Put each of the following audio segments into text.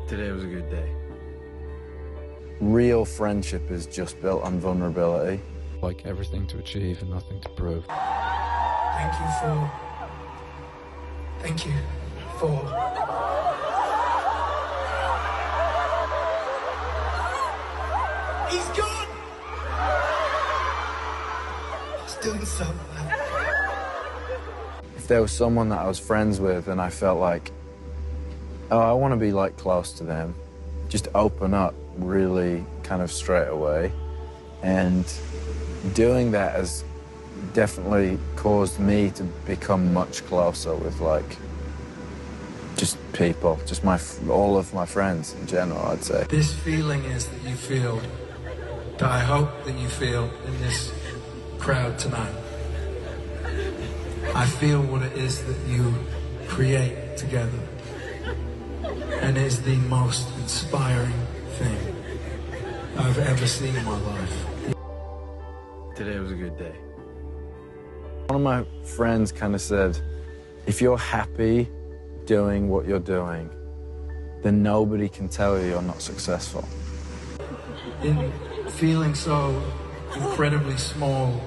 Today was a good day. Real friendship is just built on vulnerability. Like everything to achieve and nothing to prove. Thank you for... He's gone! He's doing so well. If there was someone that I was friends with and I felt like, oh, I want to be like close to them, just open up really kind of straight away. And doing that has definitely caused me to become much closer with like just people, just all of my friends in general, I'd say. This feeling is that you feel, that I hope that you feel in this crowd tonight. I feel what it is that you create together. And it's the most inspiring thing I've ever seen in my life. Today was a good day. One of my friends kind of said, if you're happy doing what you're doing, then nobody can tell you you're not successful. In feeling so incredibly small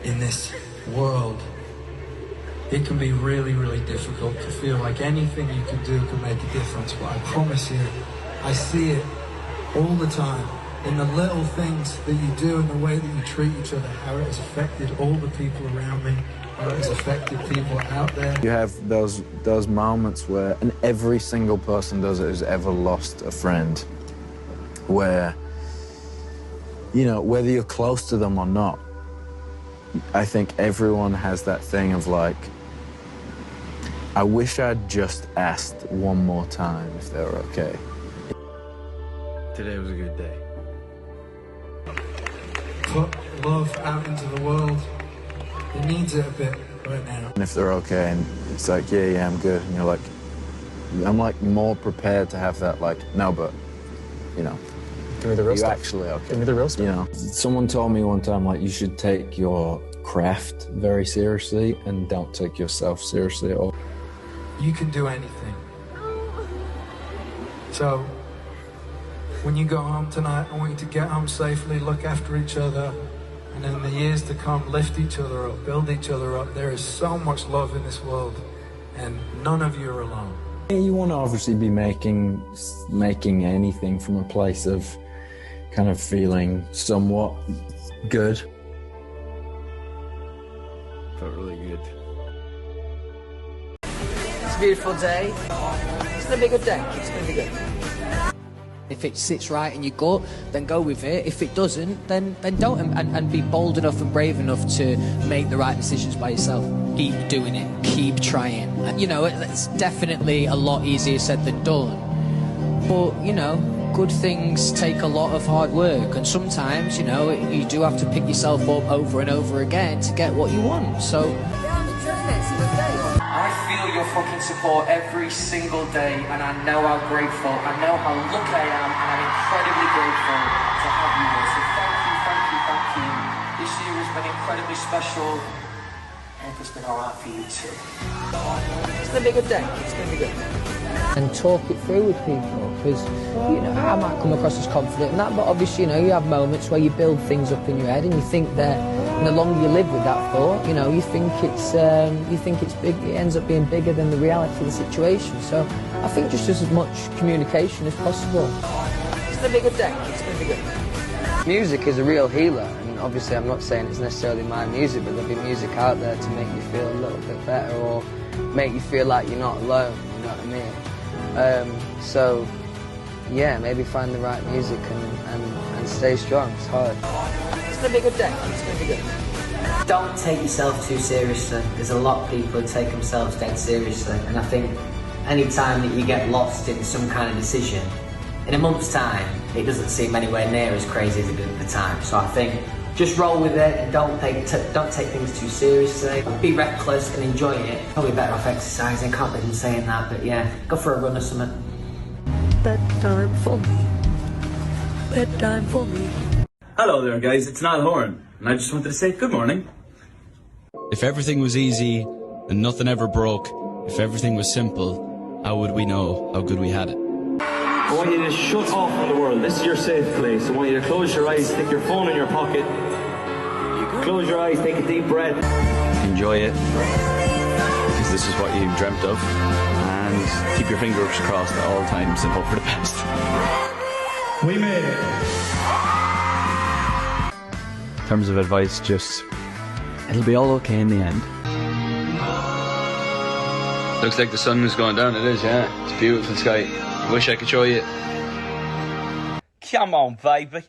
in this world, it can be really, really difficult to feel like anything you can do can make a difference. But I promise you, I see it all the time in the little things that you do and the way that you treat each other, how it has affected all the people around me, how it has affected people out there. You have those moments where, and every single person does it who's ever lost a friend, where, you know, whether you're close to them or not, I think everyone has that thing of like, I wish I'd just asked one more time if they were okay. Today was a good day. Put love out into the world. It needs it a bit right now. And if they're okay and it's like, yeah, I'm good. And you're like, I'm like more prepared to have that like, no, but, you know. Give me the real you stuff. Actually okay. Give me the real stuff. You know, someone told me one time, like, you should take your craft very seriously and don't take yourself seriously at all. You can do anything. So, when you go home tonight, I want you to get home safely, look after each other, and in the years to come, lift each other up, build each other up. There is so much love in this world, and none of you are alone. You want to obviously be making anything from a place of kind of feeling somewhat good. Felt really good. It's a beautiful day. It's going to be a good day. It's going to be good. If it sits right in your gut, then go with it. If it doesn't, then don't. And be bold enough and brave enough to make the right decisions by yourself. Keep doing it. Keep trying. And, you know, it's definitely a lot easier said than done. But, you know, good things take a lot of hard work. And sometimes, you know, you do have to pick yourself up over and over again to get what you want. So... I feel your fucking support every single day, and I know how grateful, I know how lucky I am, and I'm incredibly grateful to have you here. So thank you, thank you, thank you. This year has been incredibly special. I hope it's been alright for you too. It's going to be a good day. It's going to be good. And talk it through with people, because, you know, I might come across as confident and that, but obviously, you know, you have moments where you build things up in your head and you think that, and the longer you live with that thought, you know, you think it's big, it ends up being bigger than the reality of the situation. So I think just as much communication as possible. It's going to be a good day. It's going to be good. Music is a real healer, and obviously I'm not saying it's necessarily my music, but there'll be music out there to make you feel a little bit better or make you feel like you're not alone, you know what I mean? So, yeah, maybe find the right music and stay strong. It's hard. It's going to be a good day. It's going to be good. Don't take yourself too seriously. There's a lot of people who take themselves dead seriously, and I think any time that you get lost in some kind of decision, in a month's time, it doesn't seem anywhere near as crazy as it did at the time. So I think just roll with it and don't take things too seriously. Be reckless and enjoy it. Probably better off exercising. Can't believe I'm saying that, but yeah, go for a run or something. Bedtime for me. Bedtime for me. Hello there guys, it's Niall Horan, and I just wanted to say good morning. If everything was easy and nothing ever broke, if everything was simple, how would we know how good we had it? I want you to shut off from the world. This is your safe place. I want you to close your eyes, stick your phone in your pocket. Close your eyes, take a deep breath. Enjoy it, because this is what you dreamt of, and keep your fingers crossed at all times and hope for the best. We made it. In terms of advice, just, it'll be all okay in the end. Looks like the sun is going down. It is, yeah. It's a beautiful sky. I wish I could show you. Come on, baby.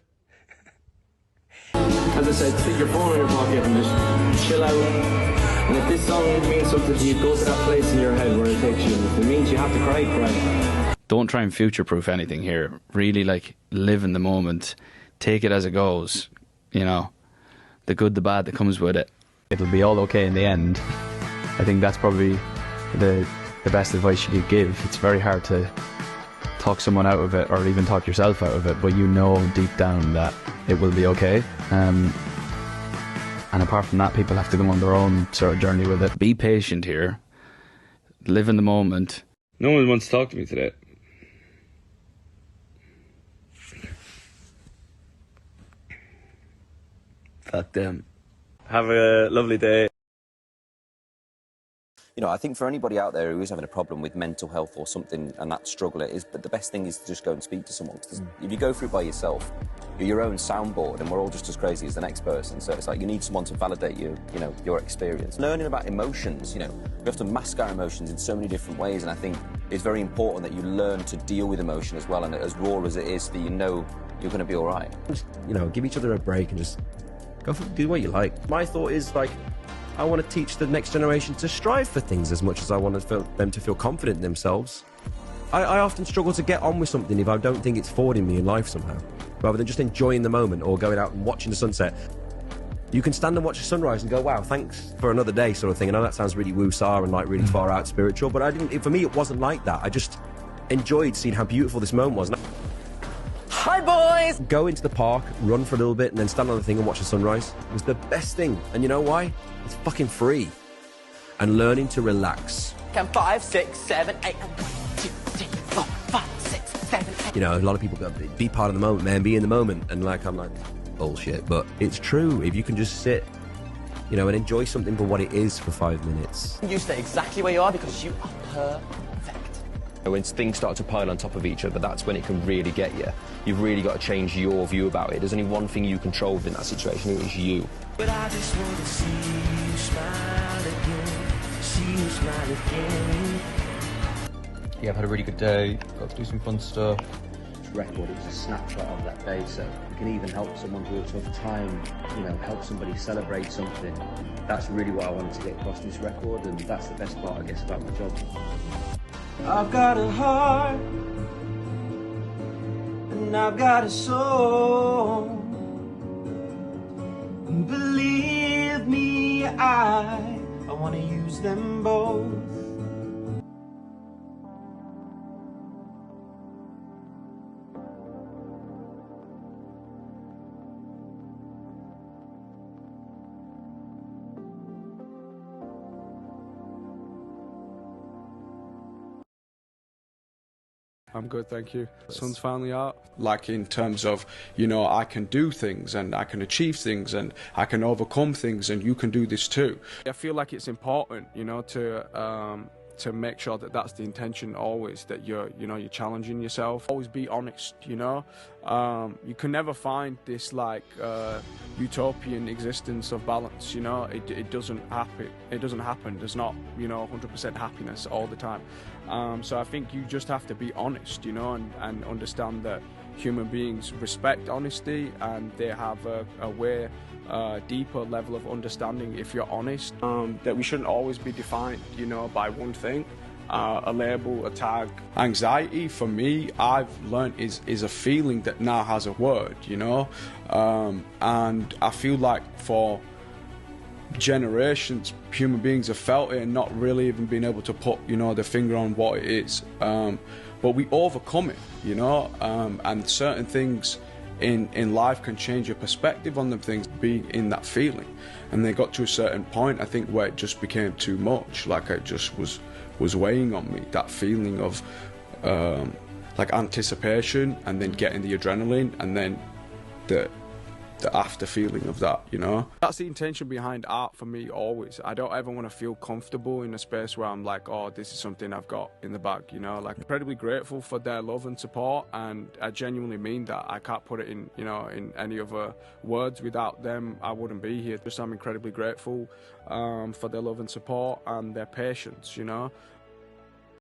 As I said, stick your phone in your pocket and just chill out. And if this song means something to you, go to that place in your head where it takes you. If it means you have to cry, cry. Don't try and future-proof anything here. Really, like, live in the moment. Take it as it goes. You know, the good, the bad that comes with it. It'll be all okay in the end. I think that's probably the best advice you could give. It's very hard to talk someone out of it, or even talk yourself out of it, but you know deep down that it will be okay. And apart from that, people have to go on their own sort of journey with it. Be patient here. Live in the moment. No one wants to talk to me today. Fuck them. Have a lovely day. You know, I think for anybody out there who is having a problem with mental health or something and that struggle, it is, but the best thing is to just go and speak to someone. Because if you go through it by yourself, you're your own soundboard, and we're all just as crazy as the next person. So it's like you need someone to validate your experience. Learning about emotions, you know, we have to mask our emotions in so many different ways, and I think it's very important that you learn to deal with emotion as well, and as raw as it is, that you know you're going to be all right. Just, you know, give each other a break and just do what you like. My thought is, like, I want to teach the next generation to strive for things as much as I want them to feel confident in themselves. I often struggle to get on with something if I don't think it's forwarding me in life somehow, rather than just enjoying the moment or going out and watching the sunset. You can stand and watch the sunrise and go, wow, thanks for another day, sort of thing. I know that sounds really woo-sah and like really far out spiritual, but for me it wasn't like that. I just enjoyed seeing how beautiful this moment was. Hi boys! Go into the park, run for a little bit, and then stand on the thing and watch the sunrise. It was the best thing. And you know why? It's fucking free. And learning to relax. 5, 6, 7, 8, 1, 2, 3, 4, 5, 6, 7, 8. You know, a lot of people go, be part of the moment, man, be in the moment. And like, I'm like, bullshit. But it's true. If you can just sit, you know, and enjoy something for what it is for 5 minutes. You stay exactly where you are because you are perfect. When things start to pile on top of each other, that's when it can really get you. You've really got to change your view about it. There's only one thing you control within that situation, it is you. But I just want to see you smile again, see you smile again. Yeah, I've had a really good day, got to do some fun stuff. This record, it was a snapshot of that day, so it can even help someone through a tough time, you know, help somebody celebrate something. That's really what I wanted to get across this record, and that's the best part, I guess, about my job. I've got a heart, and I've got a soul. Believe me, I want to use them both. I'm good, thank you. The sun's finally out. Like in terms of, you know, I can do things and I can achieve things and I can overcome things and you can do this too. I feel like it's important, you know, to make sure that that's the intention always, that you're challenging yourself. Always be honest, you know. You can never find this like utopian existence of balance, you know. It doesn't happen. It doesn't happen. There's not, you know, 100% happiness all the time. So I think you just have to be honest, you know, and understand that human beings respect honesty and they have a way deeper level of understanding if you're honest. That we shouldn't always be defined, you know, by one thing, a label, a tag. Anxiety, for me, I've learned is a feeling that now has a word, you know, and I feel like for generations human beings have felt it and not really even been able to put, you know, their finger on what it is, but we overcome it, you know, and certain things in life can change your perspective on them things, be in that feeling. And they got to a certain point, I think, where it just became too much, like it just was weighing on me, that feeling of like anticipation, and then getting the adrenaline, and then the after feeling of that, you know? That's the intention behind art for me always. I don't ever want to feel comfortable in a space where I'm like, oh, this is something I've got in the bag, you know? Like, incredibly grateful for their love and support, and I genuinely mean that. I can't put it in, you know, in any other words. Without them, I wouldn't be here. Just I'm incredibly grateful for their love and support and their patience, you know?